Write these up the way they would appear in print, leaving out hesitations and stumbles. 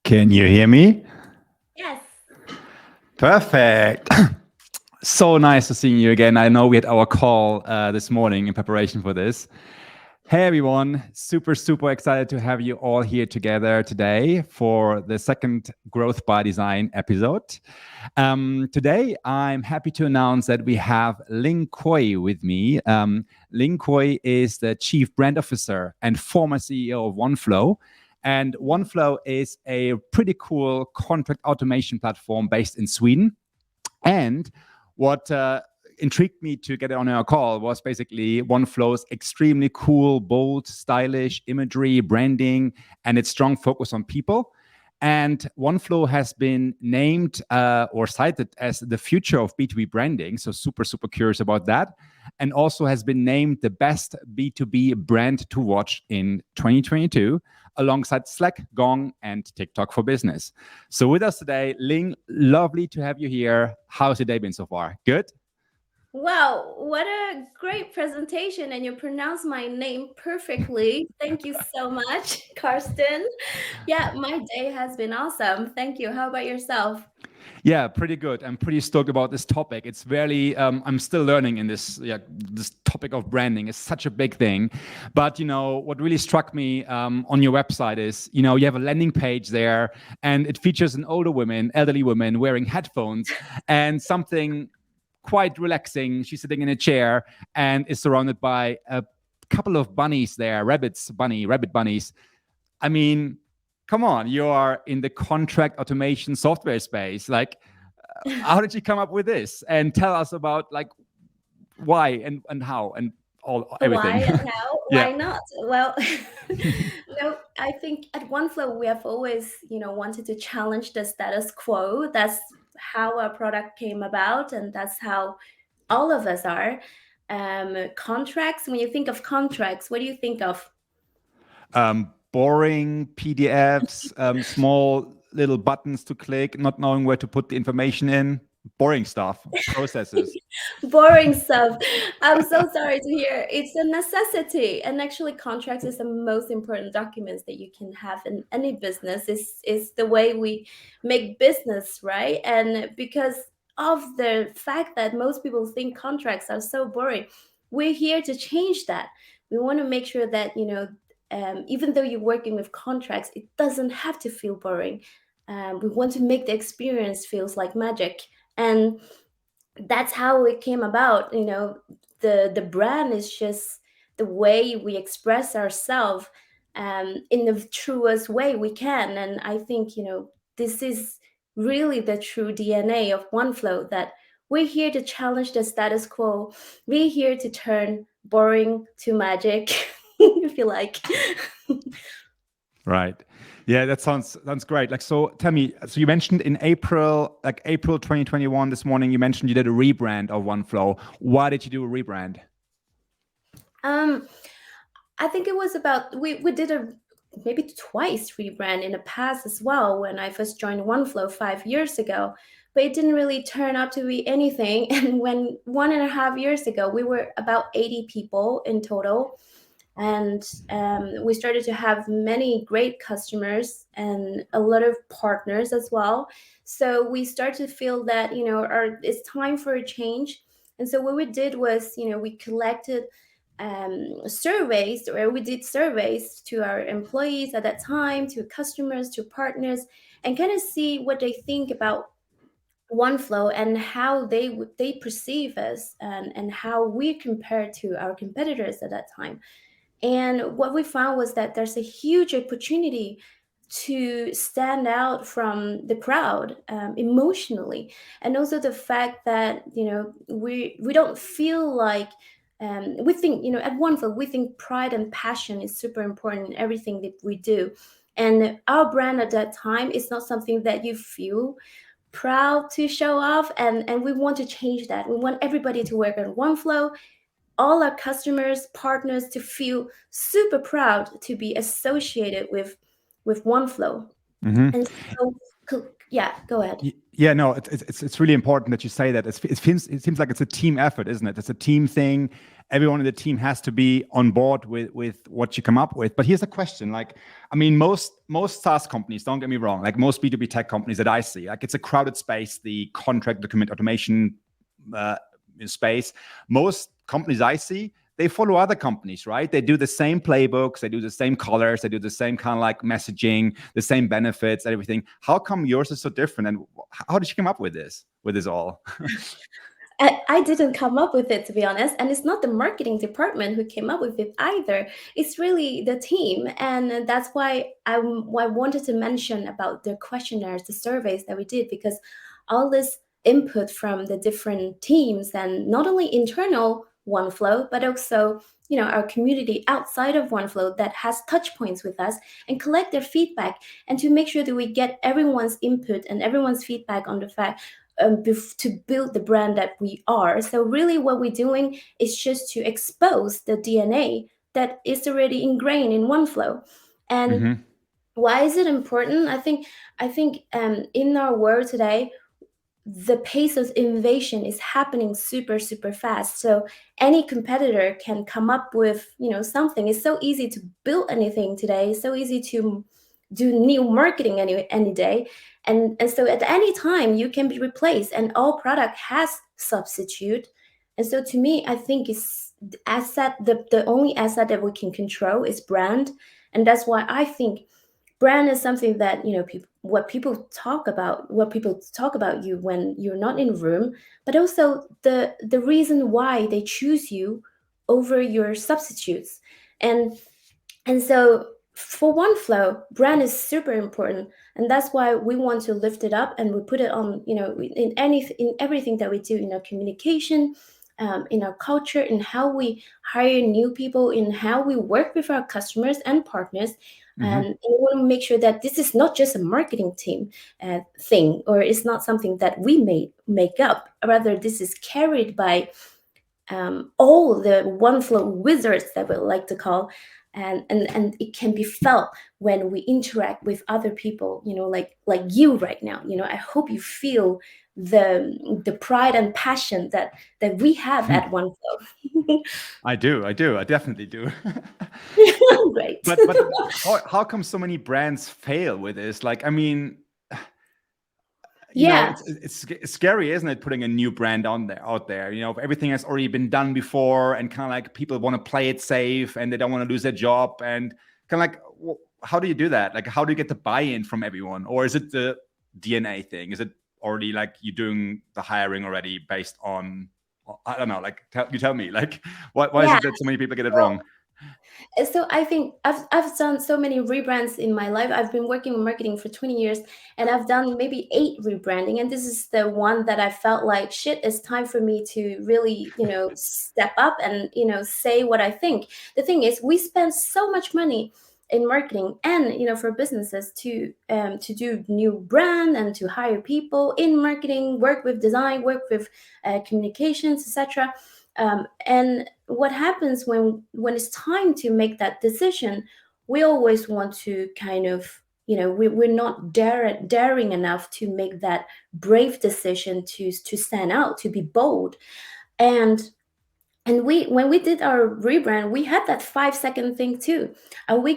Can you hear me? Yes. Perfect. So nice to see you again. I know we had our call this morning in preparation for this. Hey everyone, super excited to have you all here together today for the second Growth by Design episode. Today, I'm happy to announce that we have Ling Koay with me. Ling Koay is the Chief Brand Officer and former CEO of Oneflow. And Oneflow is a pretty cool contract automation platform based in Sweden. And what intrigued me to get on our call was basically Oneflow's extremely cool, bold, stylish imagery, branding, and its strong focus on people. And Oneflow has been named or cited as the future of B2B branding. So super curious about that. And also has been named the best B2B brand to watch in 2022, alongside Slack, Gong, and TikTok for Business. So with us today, Ling, lovely to have you here. How's your day been so far? Good? Wow, what a great presentation, and you pronounced my name perfectly. Thank you so much, Karsten. Yeah, my day has been awesome. Thank you. How about yourself? Yeah, pretty good. I'm pretty stoked about this topic. It's very, I'm still learning in this, this topic of branding. It's such a big thing. But, what really struck me on your website is, you have a landing page there and it features an elderly woman wearing headphones and something quite relaxing. She's sitting in a chair and is surrounded by a couple of bunnies there, rabbit bunnies. I mean, come on, you are in the contract automation software space. Like, how did you come up with this? And tell us about like why and how and Why everything. and how? Yeah. Why not? Well, no, I think at OneFlow we have always, wanted to challenge the status quo. That's how our product came about, and that's how all of us are. Contracts. When you think of contracts, what do you think of? Boring PDFs, small little buttons to click, not knowing where to put the information in. Boring stuff, processes. Boring stuff. I'm so sorry to hear. It's a necessity, and actually, contracts is the most important documents that you can have in any business. Is the way we make business, right? And because of the fact that most people think contracts are so boring, we're here to change that. We want to make sure that even though you're working with contracts, it doesn't have to feel boring. We want to make the experience feels like magic, and that's how it came about. The brand is just the way we express ourselves in the truest way we can. And I think this is really the true DNA of OneFlow, that we're here to challenge the status quo. We're here to turn boring to magic, if you like. Right. Yeah, that sounds great. Like, so tell me, so you mentioned in April 2021, this morning, you mentioned you did a rebrand of OneFlow. Why did you do a rebrand? um I think it was about, we did a maybe twice rebrand in the past as well, when I first joined OneFlow 5 years ago, but it didn't really turn out to be anything. And when 1.5 years ago, we were about 80 people in total, and we started to have many great customers and a lot of partners as well. So we started to feel that it's time for a change. And so what we did was, we collected surveys, or we did surveys to our employees at that time, to customers, to partners, and kind of see what they think about OneFlow and how they perceive us, and how we compare to our competitors at that time. And what we found was that there's a huge opportunity to stand out from the crowd, emotionally, and also the fact that we don't feel like, we think, at OneFlow we think pride and passion is super important in everything that we do. And our brand at that time is not something that you feel proud to show off, and we want to change that. We want everybody to work on OneFlow, all our customers, partners, to feel super proud to be associated with OneFlow. Mm-hmm. And so, yeah, go ahead. Yeah, no, it's really important that you say that. It seems like it's a team effort, isn't it? It's a team thing. Everyone in the team has to be on board with what you come up with. But here's a question: like, I mean, most SaaS companies, don't get me wrong, like most B2B tech companies that I see, like it's a crowded space, the contract document automation uh, space. Most companies I see, they follow other companies, right? They do the same playbooks, they do the same colors, they do the same kind of like messaging, the same benefits, everything. How come yours is so different? And how did you come up with this all? I didn't come up with it, to be honest, and it's not the marketing department who came up with it either. It's really the team, and that's why I wanted to mention about the questionnaires, the surveys that we did, because all this input from the different teams, and not only internal OneFlow, but also our community outside of OneFlow that has touch points with us, and collect their feedback, and to make sure that we get everyone's input and everyone's feedback on the fact to build the brand that we are. So really what we're doing is just to expose the DNA that is already ingrained in OneFlow. And Mm-hmm. why is it important? I think in our world today, the pace of innovation is happening super super fast, so any competitor can come up with something. It's so easy to build anything today, so easy to do new marketing any day, and so at any time you can be replaced, and all product has substitute. And so to me, I think it's the only asset that we can control is brand. And that's why I think brand is something that people talk about you when you're not in the room, but also the reason why they choose you over your substitutes. And so for OneFlow, brand is super important, and that's why we want to lift it up, and we put it on in everything that we do, in our communication, in our culture, in how we hire new people, in how we work with our customers and partners. Mm-hmm. And we want to make sure that this is not just a marketing team thing, or it's not something that we make up. Rather, this is carried by all the OneFlow wizards that we like to call, and it can be felt when we interact with other people. Like you right now. I hope you feel the pride and passion that we have at OneFlow. I do, I definitely do. Great. But how come so many brands fail with this? Like, I mean, Yeah. it's scary, isn't it? Putting a new brand out there. Everything has already been done before, and kind of like people want to play it safe, and they don't want to lose their job, and kind of like, how do you do that? Like, how do you get the buy-in from everyone, or is it the DNA thing? Is it already like you're doing the hiring already based on? I don't know. Like, you tell me. Like, why is Yeah. it that so many people get it Well, wrong? so I think I've done so many rebrands in my life. I've been working with marketing for 20 years, and I've done maybe 8 rebranding. And this is the one that I felt like, shit, it's time for me to really, step up and, say what I think. The thing is, we spend so much money in marketing and, for businesses to do new brand and to hire people in marketing, work with design, work with communications, etc. And what happens when it's time to make that decision, we always want to kind of, we're not daring enough to make that brave decision to stand out, to be bold. And we, when we did our rebrand, we had that 5-second thing too. Are we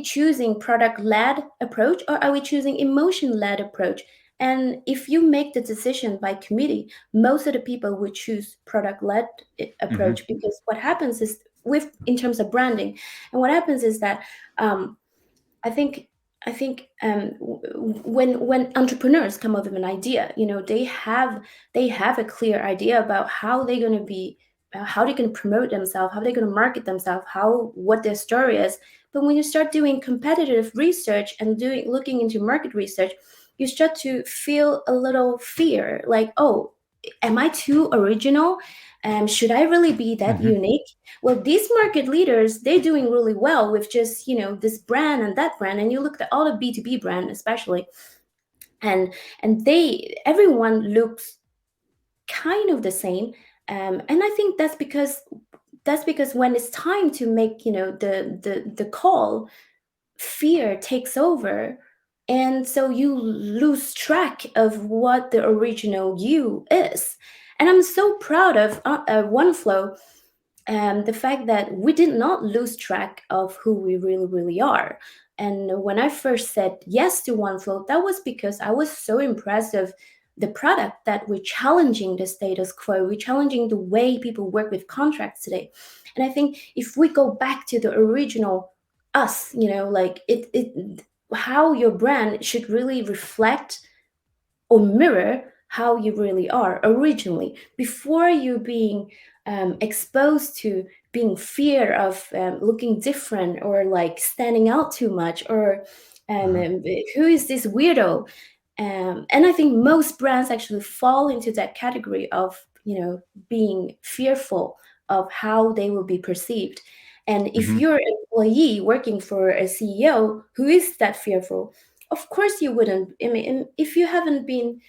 choosing product led approach, or are we choosing emotion led approach? And if you make the decision by committee, most of the people would choose product led Mm-hmm. approach, because what happens is, in terms of branding, and what happens is that um, I think when entrepreneurs come up with an idea, they have a clear idea about how they're going to be, how they can promote themselves, how they're going to market themselves, what their story is. But when you start doing competitive research and looking into market research, you start to feel a little fear, like, oh, am I too original? Should I really be that Mm-hmm. unique? Well, these market leaders, they're doing really well with just this brand and that brand. And you look at all the B2B brand especially, and everyone looks kind of the same. And I think that's because when it's time to make the call, fear takes over. And so you lose track of what the original you is. And I'm so proud of Oneflow, the fact that we did not lose track of who we really, really are. And when I first said yes to Oneflow, that was because I was so impressed of the product, that we're challenging the status quo, we're challenging the way people work with contracts today. And I think if we go back to the original us, like it how your brand should really reflect or mirror how you really are originally, before you being exposed to being fear of looking different, or like standing out too much, or who is this weirdo. And I think most brands actually fall into that category of being fearful of how they will be perceived. And if Mm-hmm. you're an employee working for a CEO who is that fearful, of course you wouldn't. I mean, if you haven't been,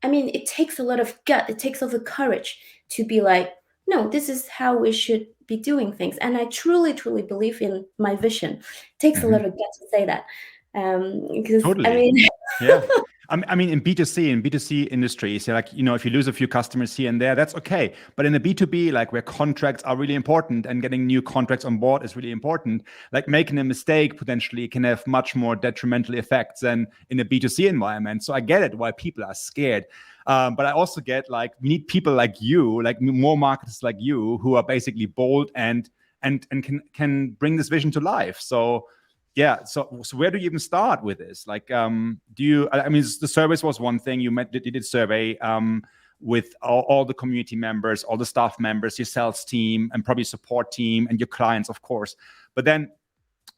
I mean, it takes a lot of gut, it takes a lot of courage to be like, no, this is how we should be doing things. And I truly, truly believe in my vision. It takes a Mm-hmm. lot of gut to say that. Because I Totally. mean, Yeah. I mean, in B2C industries, like, if you lose a few customers here and there, that's okay. But in the B2B, like where contracts are really important and getting new contracts on board is really important, like making a mistake potentially can have much more detrimental effects than in a B2C environment. So I get it why people are scared. But I also get like we need people like you, like more marketers like you, who are basically bold and can bring this vision to life. So yeah, so where do you even start with this? Like, do you? I mean, the service was one thing. You did survey with all the community members, all the staff members, your sales team, and probably support team, and your clients, of course. But then,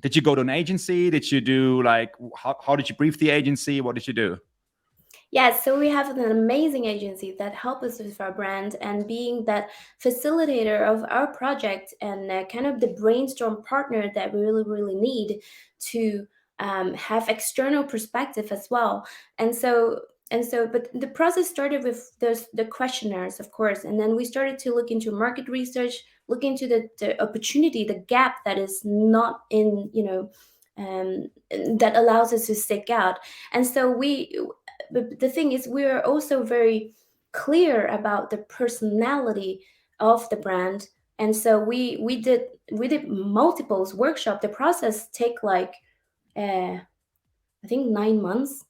did you go to an agency? Did you do like how did you brief the agency? What did you do? yeah, so we have an amazing agency that help us with our brand and being that facilitator of our project, and kind of the brainstorm partner that we really, really need to have external perspective as well. But the process started with the questionnaires, of course, and then we started to look into market research, look into the opportunity, the gap that is not in, that allows us to stick out. And so but the thing is, we are also very clear about the personality of the brand. And so we did multiples workshop. The process take like I think 9 months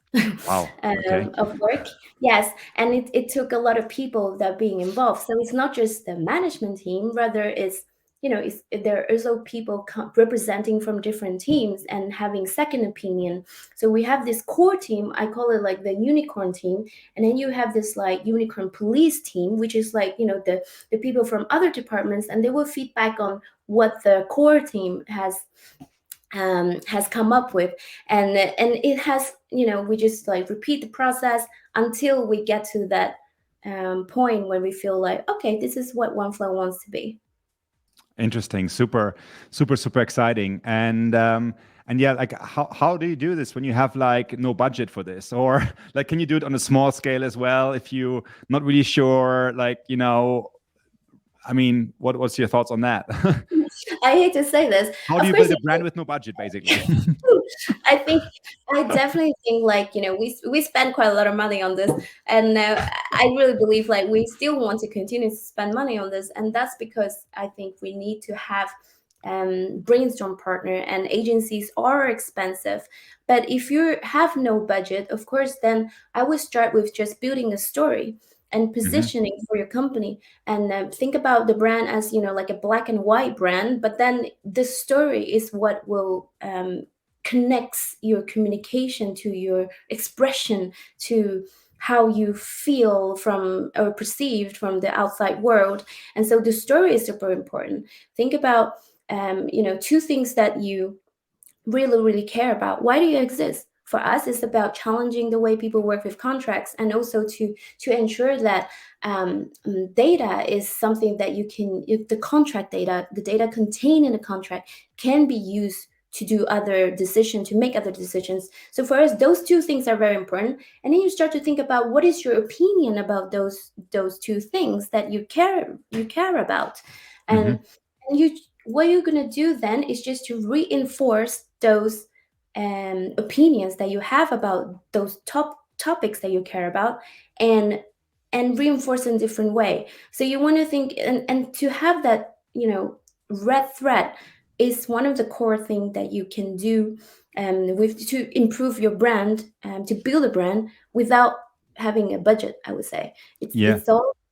Wow. Okay. of work. Yes, and it took a lot of people that being involved. So it's not just the management team, rather there are also people representing from different teams and having second opinion. So we have this core team. I call it like the unicorn team, and then you have this like unicorn police team, which is like the people from other departments, and they will feedback on what the core team has come up with. And it has, we just like repeat the process until we get to that point when we feel like, okay, this is what Oneflow wants to be. Interesting. Super, super, super exciting. And yeah, like how do you do this when you have like no budget for this? Or like can you do it on a small scale as well if you not really sure, like, I mean, what's your thoughts on that? I hate to say this, How do of you course. build a brand with no budget, basically? I think I definitely think like we spend quite a lot of money on this, and I really believe like we still want to continue to spend money on this, and that's because I think we need to have brainstorm partner, and agencies are expensive. But if you have no budget, of course, then I would start with just building a story and Hmm. positioning for your company, and think about the brand as like a black and white brand, but then the story is what will connects your communication to your expression, to how you feel from or perceived from the outside world. And so the story is super important. Think about two things that you really, really care about. Why do you exist? For us, it's about challenging the way people work with contracts, and also to ensure that data is something that you can, if the contract data, the data contained in the contract, can be used to do other decisions, to make other decisions. So for us, those two things are very important. And then you start to think about what is your opinion about those two things that you care about, Hmm. and you what you're gonna do then is just to reinforce those opinions that you have about those top topics that you care about, and reinforce in different way. So you want to think, and to have that, red thread is one of the core things that you can do, with to improve your brand, to build a brand without having a budget. I would say Yeah.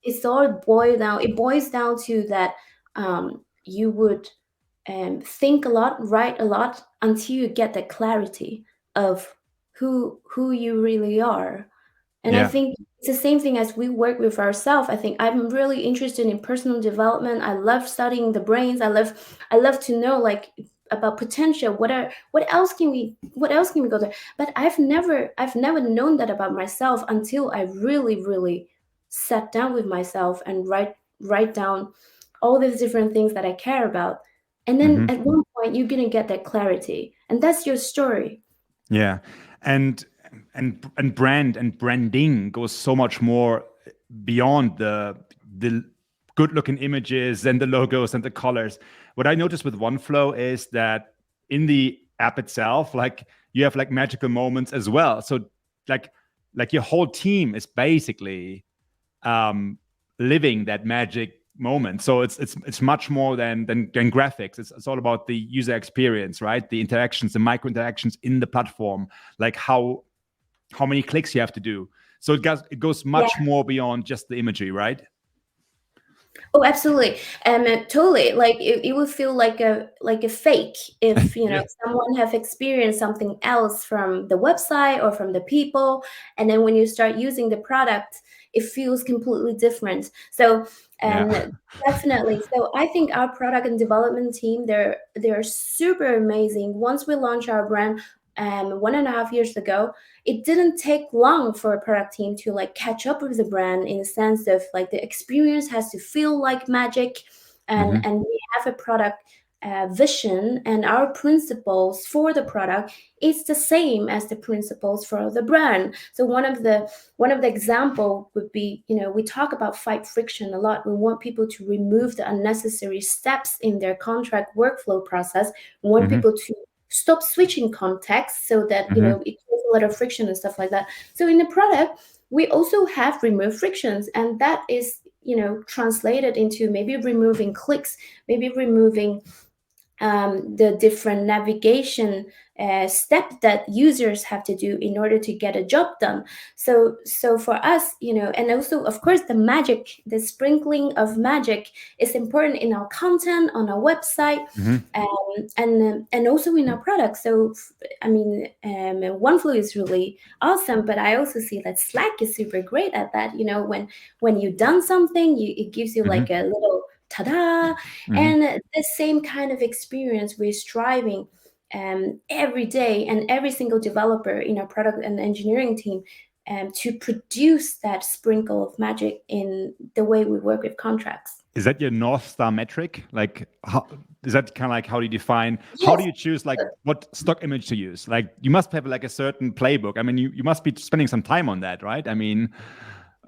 it's all boiled down. It boils down to that, you would, think a lot, write a lot, until you get the clarity of who you really are. And I Yeah. think it's the same thing as we work with ourselves. I think I'm really interested in personal development. I love studying the brains. I love to know, like, about potential. What else can we go there? But I've never known that about myself until I really, really sat down with myself and write down all these different things that I care about. And then Hmm. at one point you're gonna get that clarity. And that's your story. Yeah. And branding goes so much more beyond the good looking images and the logos and the colors. What I noticed with OneFlow is that in the app itself, like you have like magical moments as well. So like your whole team is basically um, living that magic moment. So it's much more than graphics. It's all about the user experience, right? The interactions, the micro interactions in the platform, like how many clicks you have to do. So it goes Yeah. much more beyond just the imagery, right? Oh, absolutely. Totally. Like it would feel like a fake if, Yeah. someone have experienced something else from the website or from the people, and then when you start using the product, it feels completely different. So, Yeah. definitely. So I think our product and development team, they're super amazing. Once we launched our brand, 1.5 years ago, it didn't take long for a product team to like catch up with the brand, in the sense of like the experience has to feel like magic, and Hmm. we have a product, vision, and our principles for the product is the same as the principles for the brand. So one of the example would be, we talk about fight friction a lot. We want people to remove the unnecessary steps in their contract workflow process. We want Hmm. people to stop switching contexts, so that Hmm. it creates a lot of friction and stuff like that. So in the product, we also have remove frictions, and that is, translated into maybe removing clicks, maybe removing, the different navigation, step that users have to do in order to get a job done. So for us, and also of course the magic, the sprinkling of magic is important in our content on our website, Hmm. and also in our products. So I mean, OneFlow is really awesome, but I also see that Slack is super great at that. When you've done something, it gives you like Hmm. a little ta-da. Hmm. And the same kind of experience we're striving, every day, and every single developer in our product and engineering team, to produce that sprinkle of magic in the way we work with contracts. Is that your North Star metric? Like, is that kind of like how do you define, how do Yes. you choose like what stock image to use? Like, you must have like a certain playbook. I mean, you must be spending some time on that, right? I mean,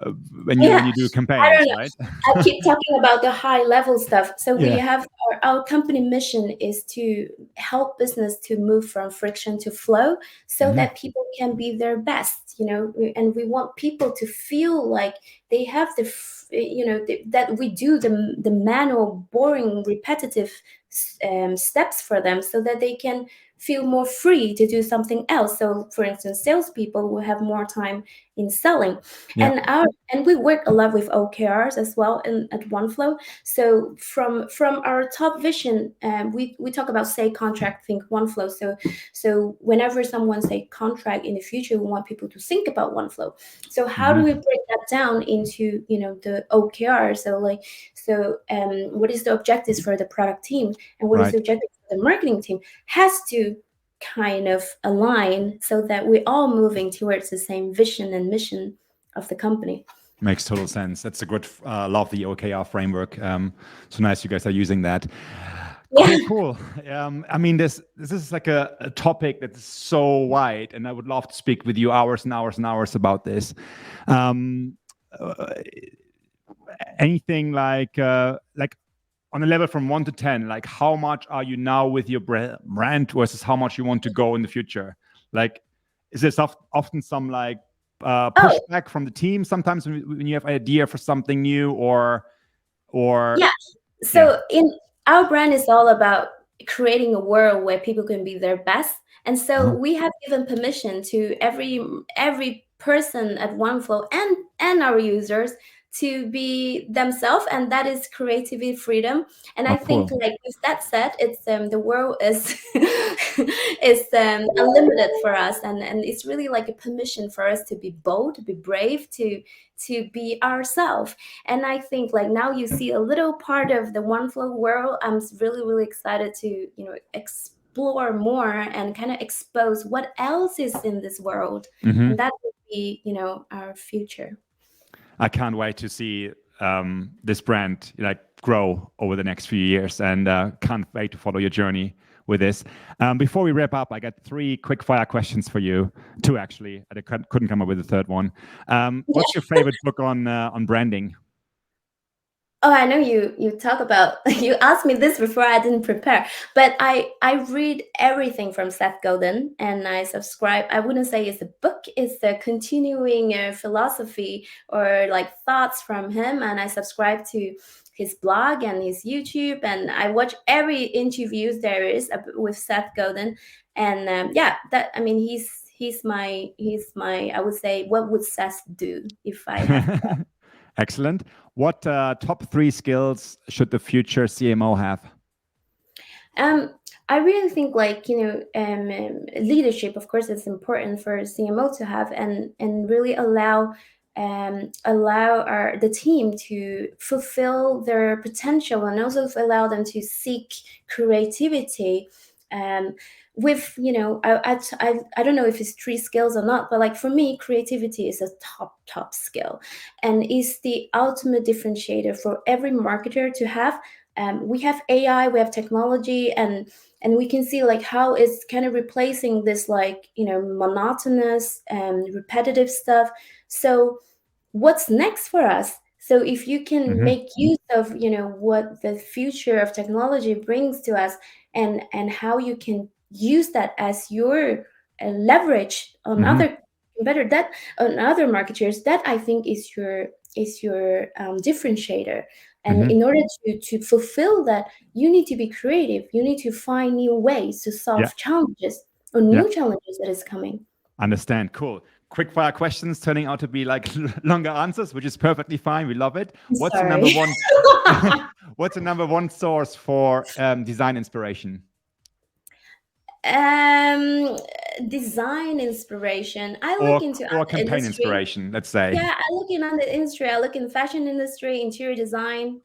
uh, when Yeah, you do I campaigns, don't know. right? I keep talking about the high level stuff. So we Yeah. have our company mission is to help business to move from friction to flow, so Hmm. that people can be their best, and we want people to feel like they have that we do the manual, boring, repetitive, steps for them, so that they can feel more free to do something else. So for instance, salespeople will have more time in selling, Yeah. and we work a lot with OKRs as well at OneFlow. So from our top vision, we talk about say contract, think OneFlow. So whenever someone say contract in the future, we want people to think about OneFlow. So how do we Hmm. break that down into the OKR? What is the objectives for the product team, and what is the Right. objective for the marketing team? Has to kind of align, so that we're all moving towards the same vision and mission of the company. Makes total sense. That's a good, love the OKR framework. So nice you guys are using that. Yeah. Cool, cool. I mean, this is like a topic that's so wide, and I would love to speak with you hours and hours and hours about this. Um, uh, Anything like on a level from 1 to 10, like how much are you now with your brand versus how much you want to go in the future? Like, is there often some like pushback from the team sometimes when you have an idea for something new or yeah. So in our brand is all about creating a world where people can be their best. And so we have given permission to every person at Oneflow and our users to be themselves, and that is creativity freedom. And I think cool. like with that said, it's the world is is unlimited for us, and it's really like a permission for us to be bold, to be brave, to be ourselves. And I think like now you see a little part of the Oneflow world. I'm really, really excited to, explore more and kind of expose what else is in this world. And that would be, our future. I can't wait to see this brand like grow over the next few years, and can't wait to follow your journey with this. Before we wrap up, I got 3 quick fire questions for you. 2 actually. I couldn't come up with a third one. What's your favorite book on branding? Oh, I know you talk about you asked me this before. I didn't prepare, but I read everything from Seth Godin, and I subscribe. I wouldn't say it's a book; it's a continuing philosophy or like thoughts from him, and I subscribe to his blog and his YouTube, and I watch every interviews there is with Seth Godin, and that I mean he's my I would say, what would Seth do if I have. Excellent. What top 3 skills should the future CMO have? I really think like leadership, of course, is important for CMO to have, and really allow the team to fulfill their potential, and also allow them to seek creativity. With I don't know if it's 3 skills or not, but like for me, creativity is a top skill, and is the ultimate differentiator for every marketer to have. We have AI, we have technology, and we can see like how it's kind of replacing this like monotonous and repetitive stuff. So what's next for us? So if you can make use of what the future of technology brings to us, and how you can use that as your leverage on other marketers, that I think is your differentiator. And in order to fulfill that, you need to be creative. You need to find new ways to solve challenges or new challenges that is coming. Understand. Cool. Quick fire questions turning out to be like longer answers, which is perfectly fine. We love it. What's the number one? What's the number 1 source for design inspiration? Design inspiration. I look into or other campaign industry. inspiration, let's say. Yeah, I look in other industry. I look in the fashion industry, interior design.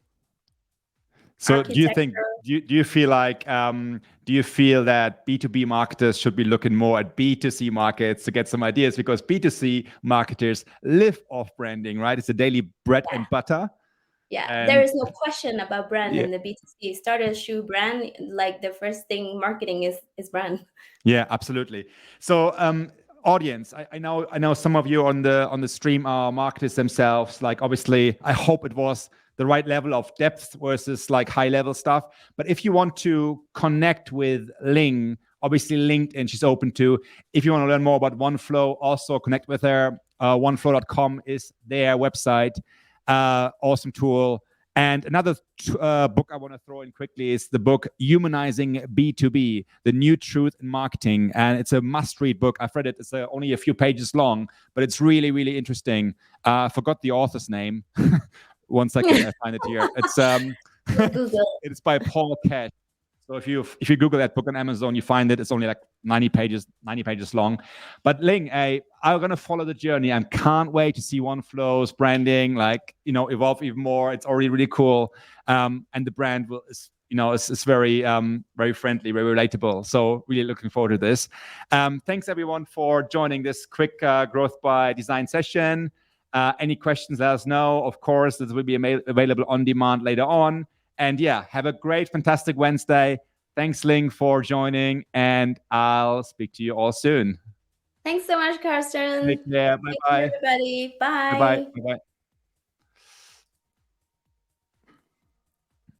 So do you feel like do you feel that B2B marketers should be looking more at B2C markets to get some ideas, because B2C marketers live off branding, right? It's the daily bread and butter. Yeah, there is no question about brand in the B2C. Start a shoe brand, like the first thing marketing is brand. Yeah, absolutely. So audience, I know some of you on the stream are marketers themselves. Like obviously, I hope it was the right level of depth versus like high level stuff. But if you want to connect with Ling, obviously LinkedIn she's open to. If you want to learn more about Oneflow, also connect with her. Oneflow.com is their website. Awesome tool. And another book I want to throw in quickly is the book Humanizing B2B, The New Truth in Marketing. And it's a must-read book. I've read it. It's only a few pages long, but it's really, really interesting. I forgot the author's name. 1 second, I find it here. It's it's by Paul Cash. So if you Google that book on Amazon, you find it. It's only like 90 pages long. But Ling, I'm gonna follow the journey and can't wait to see Oneflow's branding evolve even more. It's already really cool, and the brand is very very friendly, very relatable. So really looking forward to this. Thanks everyone for joining this quick growth by design session. Any questions, let us know. Of course, this will be available on demand later on. And yeah, have a great, fantastic Wednesday. Thanks, Ling, for joining, and I'll speak to you all soon. Thanks so much, Carsten. Take care. Bye-bye. Everybody. Bye. Bye-bye. Bye-bye.